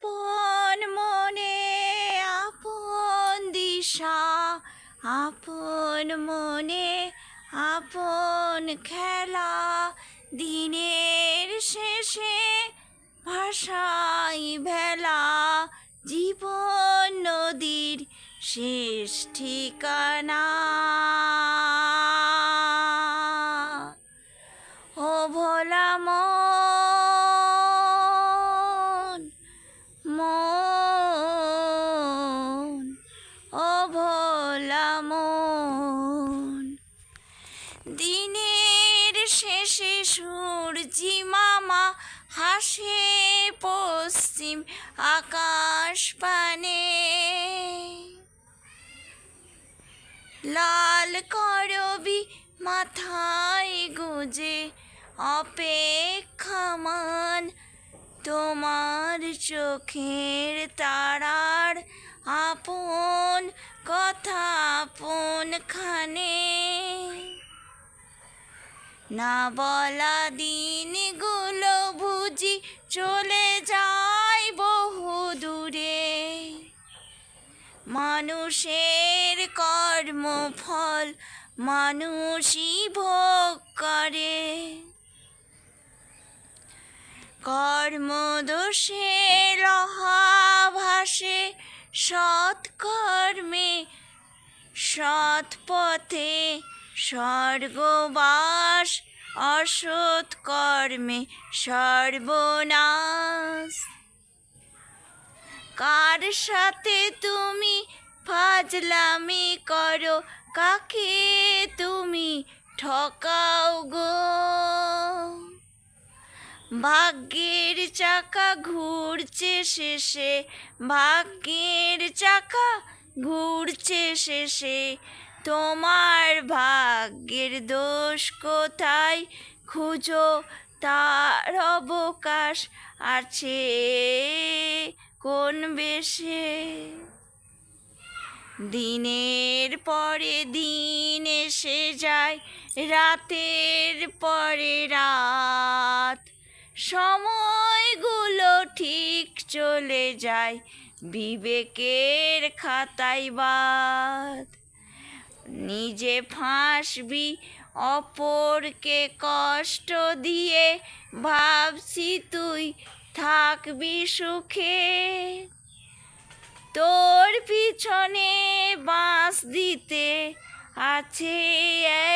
আপন মনে আপন দিশা, আপন মনে আপন খেলা, দিনের শেষে ভাষাই ভেলা, জীবন নদীর শেষ ঠিকানা। ও ভোলা মন, মন, ও ভোলা মন, দিনের শেষে সূর্যি মামা হাসে পশ্চিম আকাশ পানে, লাল করবি মাথায় গুজে অপেক্ষামান তোমার চোখের তারার আপন কথা আপন খানে। না বলা দিনগুলো বুঝি চলে যায় বহু দূরে, মানুষের কর্মফল মানুষই ভোগ করে, কর্মদোষে লহা ভাসে সৎকর্মে সৎ পথে স্বর্গবাস, অসৎ কর্মে সর্বনাশ। কার সাথে তুমি ফাজলামি করো, কাকে তুমি ঠকাও গো, ভাগ্যের চাকা ঘুরছে শেষে, ভাগ্যের চাকা ঘুরছে শেষে, তোমার ভাগ্যের দোষ কোথায় খুঁজো, তার অবকাশ আছে কোন বেশে। দিনের পরে দিন এসে যায়, রাতের পরে রাত, সময়গুলো ঠিক চলে যায় বিবেকের খাতায় বাদ। নিজে ফাঁসবি অপরকে কষ্ট দিয়ে, ভাবছি তুই থাকবি সুখে, তোর পিছনে বাঁশ দিতে আছে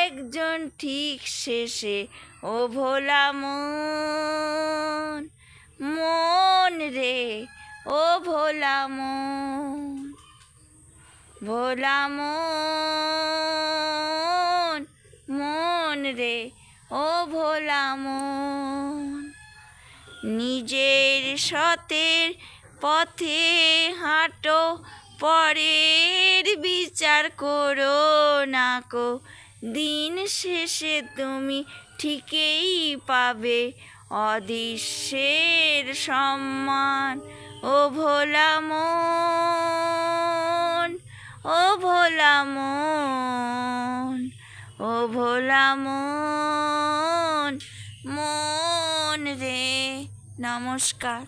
একজন ঠিক শেষে। ও ভোলা মন, মন রে, ও ভোলা মন, ভোলা মন, মন রে, ও ভোলা মন। নিজের সতের পথে হাঁটো, পরের বিচার করো না কো, দিন শেষে তুমি ঠিকই পাবে অদৃশ্যের সম্মান। ও ভোলা মন, ও ভোলা মন, ও ভোলা মন, মন রে। নমস্কার।